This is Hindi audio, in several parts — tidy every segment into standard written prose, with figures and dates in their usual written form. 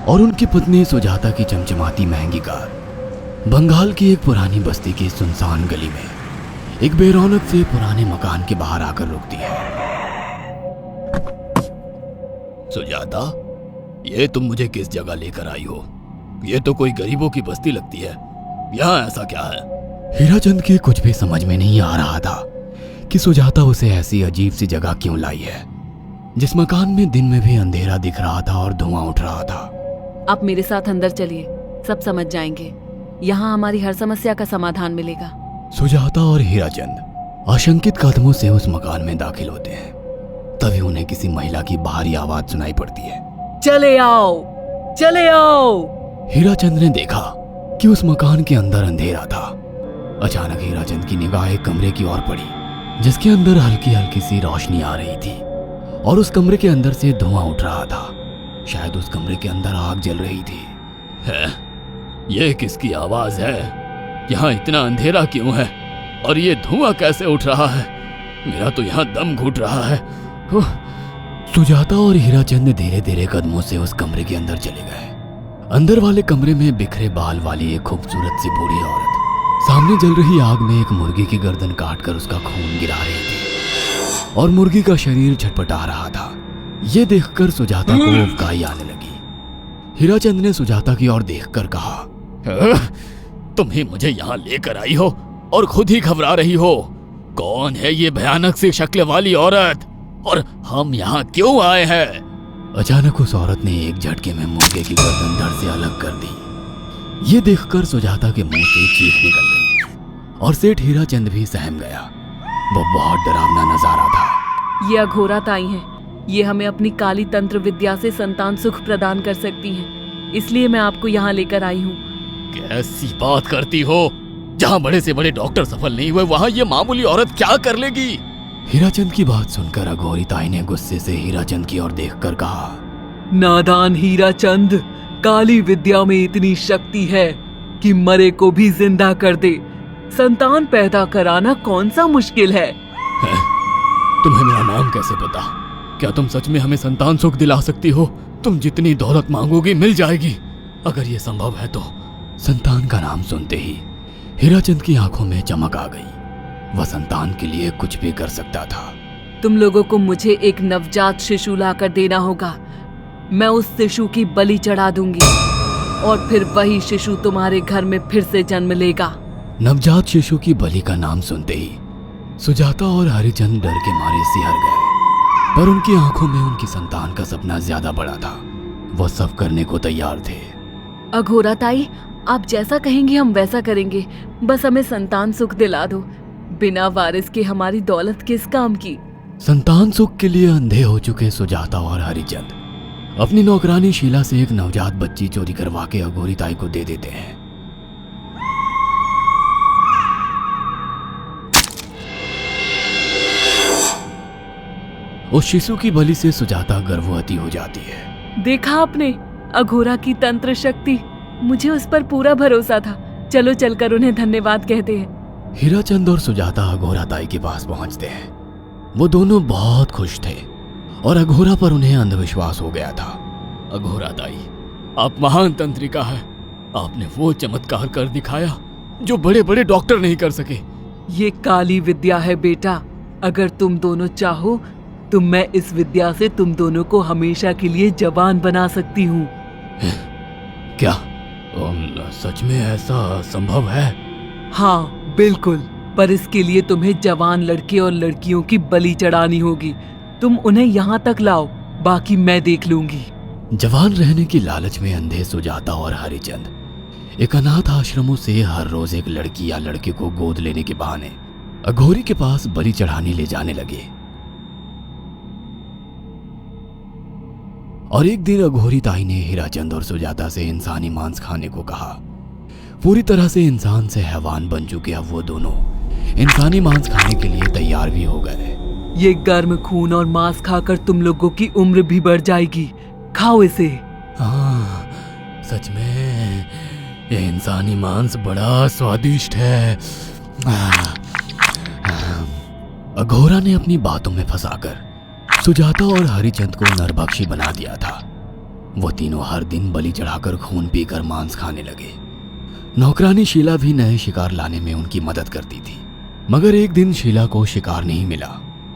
और उनकी पत्नी सुजाता की चमचमाती महंगी कार बंगाल की एक पुरानी बस्ती की सुनसान गली में एक बेरौनक से पुराने मकान के बाहर आकर रुकती है। सुजाता, ये तुम मुझे किस जगह लेकर आई हो? ये तो कोई गरीबों की बस्ती लगती है। यहाँ ऐसा क्या है? हीराचंद की कुछ भी समझ में नहीं आ रहा था कि सुजाता उसे ऐसी अजीब सी जगह क्यों लाई है, जिस मकान में दिन में भी अंधेरा दिख रहा था और धुआं उठ रहा था। आप मेरे साथ अंदर चलिए, सब समझ जाएंगे। यहाँ हमारी हर समस्या का समाधान मिलेगा। सुजाता और हीराचंद आशंकित कदमों से उस मकान में दाखिल होते हैं। तभी उन्हें किसी महिला की बाहरी आवाज सुनाई पड़ती है। चले आओ, चले आओ। हीराचंद ने देखा कि उस मकान के अंदर अंधेरा था। अचानक हीराचंद की निगाह एक कमरे की ओर पड़ी, जिसके अंदर हल्की हल्की सी रोशनी आ रही थी और उस कमरे के अंदर से धुआं उठ रहा था। शायद उस कमरे के अंदर आग जल रही थी। है? ये किसकी आवाज है? यहाँ इतना अंधेरा क्यों है और ये धुआं कैसे उठ रहा है? मेरा तो यहाँ दम घुट रहा है। सुजाता और हीराचंद धीरे धीरे कदमों से उस कमरे के अंदर चले गए। अंदर वाले कमरे में बिखरे बाल वाली एक खूबसूरत सी बूढ़ी औरत सामने जल रही आग में एक मुर्गी की गर्दन काटकर उसका खून गिरा रही थी और मुर्गी का शरीर छटपटा रहा था। ये देखकर सुजाता को उबकाई आने लगी। हीराचंद ने सुजाता की ओर देखकर कहा, तुम ही मुझे यहाँ लेकर आई हो और खुद ही घबरा रही हो। कौन है ये भयानक सी शक्ल वाली औरत और हम यहाँ क्यों आए हैं? अचानक उस औरत ने एक झटके में मुर्गे की गर्दन धड़ से अलग कर दी। ये देखकर सुजाता के मुंह से चीख निकल गई और सेठ हीराचंद भी सहम गया। वो बहुत डरावना नजारा था। ये अघोरा ताई हैं। ये हमें अपनी काली तंत्र विद्या से संतान सुख प्रदान कर सकती हैं। इसलिए मैं आपको यहाँ लेकर आई हूँ। कैसी बात करती हो? जहाँ बड़े से बड़े डॉक्टर सफल नहीं हुए, वहाँ ये मामूली औरत क्या कर लेगी? हीराचंद की बात सुनकर अघोरी ताई ने गुस्से से हीराचंद की ओर देखकर कहा, नादान हीराचंद, काली विद्या में इतनी शक्ति है कि मरे को भी जिंदा कर दे। संतान पैदा कराना कौन सा मुश्किल है? तुम्हें मेरा नाम कैसे पता? क्या तुम सच में हमें संतान सुख दिला सकती हो? तुम जितनी दौलत मांगोगी मिल जाएगी, अगर ये संभव है तो। संतान का नाम सुनते ही हीराचंद की आंखों में चमक आ गई। वह संतान के लिए कुछ भी कर सकता था। तुम लोगों को मुझे एक नवजात शिशु लाकर देना होगा। मैं उस शिशु की बलि चढ़ा दूंगी और फिर वही शिशु तुम्हारे घर में फिर से जन्म लेगा। नवजात शिशु की बलि का नाम सुनते ही सुजाता और हरिचंद डर के मारे सिहर गए, पर उनकी आंखों में उनकी संतान का सपना ज्यादा बड़ा था। वह सब करने को तैयार थे। अघोरा ताई, आप जैसा कहेंगे हम वैसा करेंगे। बस हमें संतान सुख दिला दो। बिना वारिस के हमारी दौलत किस काम की? संतान सुख के लिए अंधे हो चुके सुजाता और हरिचंद अपनी नौकरानी शीला से एक नवजात बच्ची चोरी करवा के अघोरी ताई को दे देते हैं। उस शिशु की बलि से सुजाता गर्भवती हो जाती है। देखा आपने, अघोरा की तंत्र शक्ति। मुझे उस पर पूरा भरोसा था। चलो चलकर उन्हें धन्यवाद कहते हैं। हीराचंद और सुजाता अघोरा ताई के पास पहुंचते हैं। वो दोनों बहुत खुश थे और अघोरा पर उन्हें अंधविश्वास हो गया था। अघोरा ताई, आप महान तंत्रिका है। आपने वो चमत्कार कर दिखाया जो बड़े बड़े डॉक्टर नहीं कर सके। ये काली विद्या है बेटा। अगर तुम दोनों चाहो तो मैं इस विद्या से तुम दोनों को हमेशा के लिए जवान बना सकती हूँ। क्या सच में ऐसा संभव है? हाँ बिल्कुल, पर इसके लिए तुम्हें जवान लड़के और लड़कियों की बलि चढ़ानी होगी। तुम उन्हें यहाँ तक लाओ, बाकी मैं देख लूंगी। जवान रहने की लालच में अंधे सुजाता और हरिचंद एक अनाथ आश्रमों से हर रोज एक लड़की या लड़के को गोद लेने के बहाने अघोरी के पास बलि चढ़ाने ले जाने लगे। और एक दिन अघोरी ताई ने हीराचंद और सुजाता से इंसानी मांस खाने को कहा। पूरी तरह से इंसान से हैवान बन चुके अब वो दोनों इंसानी मांस खाने के लिए तैयार भी हो गए। ये गर्म खून और मांस खाकर तुम लोगों की उम्र भी बढ़ जाएगी। खाओ इसे। हाँ, सच में ये इंसानी मांस बड़ा स्वादिष्ट है। अघोरा ने अपनी बातों में फंसाकर सुजाता और हरिचंद को नरभक्षी बना दिया था। वो तीनों हर दिन बलि चढ़ाकर खून पीकर मांस खाने लगे। नौकरानी शीला भी नए शिकार लाने में उनकी मदद करती थी, मगर एक दिन शीला को शिकार नहीं मिला।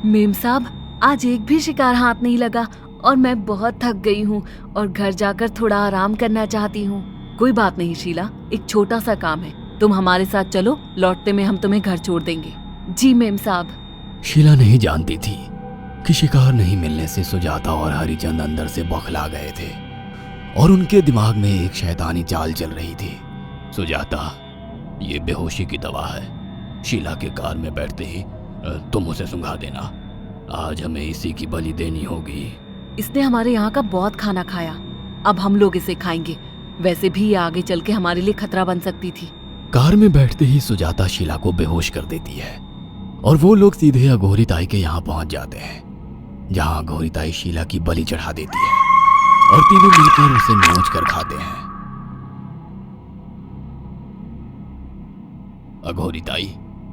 मेम साहब, आज एक भी शिकार हाथ नहीं लगा और मैं बहुत थक गई हूँ और घर जाकर थोड़ा आराम करना चाहती हूँ। कोई बात नहीं शीला, एक छोटा सा काम है, तुम हमारे साथ चलो, लौटते में हम तुम्हें घर छोड़ देंगे। जी मेम साहब। शीला नहीं जानती थी कि शिकार नहीं मिलने से सुजाता और हरिचंद अंदर से बौखला गए थे और उनके दिमाग में एक शैतानी चाल चल रही थी। सुजाता, ये बेहोशी की दवा है। शीला के कार में बैठते ही तुम उसे सुंघा देना। आज हमें इसी की बलि देनी होगी। इसने हमारे यहाँ का बहुत खाना खाया, अब हम लोग इसे खाएंगे। वैसे भी ये आगे चल के हमारे लिए खतरा बन सकती थी। कार में बैठते ही सुजाता शीला को बेहोश कर देती है और वो लोग सीधे अघोरी ताई के यहाँ पहुंच जाते हैं, जहाँ अघोरी ताई शीला की बलि चढ़ा देती है और तीनों मिलकर उसे नोच कर खाते हैं। अघोरी ताई,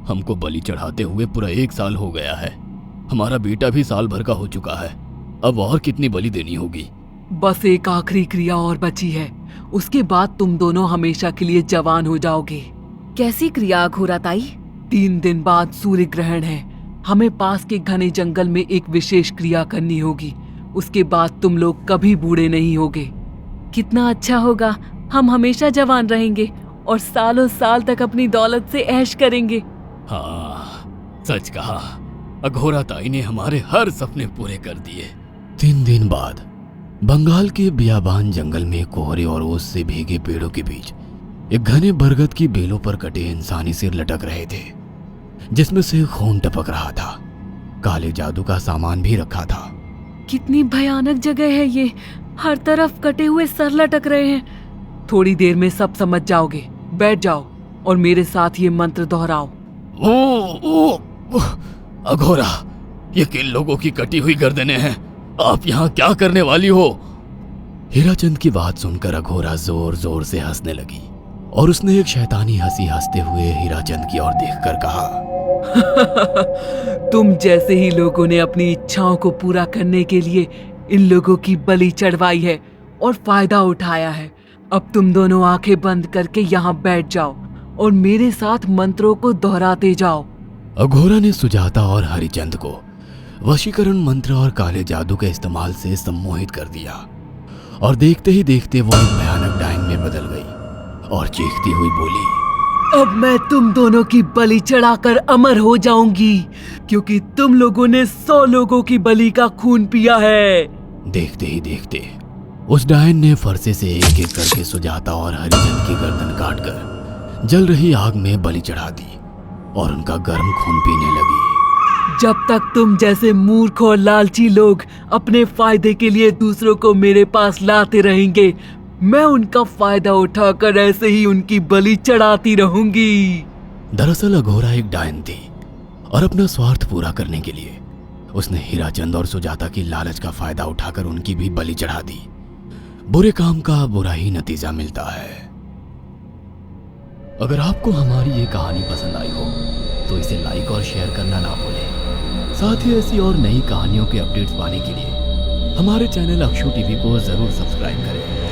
हमको बलि चढ़ाते हुए पूरा 1 साल हो गया है। हमारा बेटा भी साल भर का हो चुका है। अब और कितनी बलि देनी होगी? बस एक आखिरी क्रिया और बची है, उसके बाद तुम दोनों हमेशा के लिए जवान हो जाओगे। कैसी क्रिया अघोरा ताई? 3 दिन बाद सूर्य ग्रहण है, हमें पास के घने जंगल में एक विशेष क्रिया करनी होगी। उसके बाद तुम लोग कभी बूढ़े नहीं होगे। कितना अच्छा होगा, हम हमेशा जवान रहेंगे और सालों साल तक अपनी दौलत से ऐश करेंगे। हाँ, सच कहा। अघोरा ताई ने हमारे हर सपने पूरे कर दिए। 3 दिन बाद बंगाल के बियाबान जंगल में कोहरे और ओस से भीगे पेड़ों के बीच एक घने बरगद की बेलों पर कटे इंसानी सिर लटक रहे थे, जिसमें से खून टपक रहा था। काले जादू का सामान भी रखा था। कितनी भयानक जगह है ये, हर तरफ कटे हुए सर लटक रहे हैं। थोड़ी देर में सब समझ जाओगे। बैठ जाओ और मेरे साथ ये मंत्र दोहराओ। ओ, अघोरा, ये किन लोगों की कटी हुई गर्दनें हैं? आप यहाँ क्या करने वाली हो? हीराचंद की बात सुनकर अघोरा जोर जोर से हंसने लगी और उसने एक शैतानी हंसी हंसते हुए हीराचंद की ओर देखकर कहा, तुम जैसे ही लोगों ने अपनी इच्छाओं को पूरा करने के लिए इन लोगों की बलि चढ़वाई है और फायदा उठाया है। अब तुम दोनों आंखें बंद करके यहाँ बैठ जाओ और मेरे साथ मंत्रों को दोहराते जाओ। अघोरा ने सुजाता और हरिचंद को वशीकरण मंत्र और काले जादू के इस्तेमाल से सम्मोहित कर दिया और देखते ही देखते वो एक भयानक डायन में बदल गई और चीखती हुई बोली, अब मैं तुम दोनों की बलि चढ़ाकर अमर हो जाऊंगी, क्योंकि तुम लोगों ने 100 लोगों की बलि का खून पिया है। देखते ही देखते उस डायन ने फरसे से एक एक करके सुजाता और हरिचंद की गर्दन काटकर जल रही आग में बलि चढ़ा दी और उनका गर्म खून पीने लगी। जब तक तुम जैसे मूर्ख और लालची लोग अपने फायदे के लिए दूसरों को मेरे पास लाते रहेंगे, मैं उनका फायदा उठाकर ऐसे ही उनकी बलि चढ़ाती रहूंगी। दरअसल अघोरा एक डायन थी और अपना स्वार्थ पूरा करने के लिए उसने हीराचंद और सुजाता की लालच का फायदा उठाकर उनकी भी बलि चढ़ा दी। बुरे काम का बुरा ही नतीजा मिलता है। अगर आपको हमारी ये कहानी पसंद आई हो तो इसे लाइक और शेयर करना ना भूलें। साथ ही ऐसी और नई कहानियों के अपडेट्स पाने के लिए हमारे चैनल अक्षु टीवी को जरूर सब्सक्राइब करें।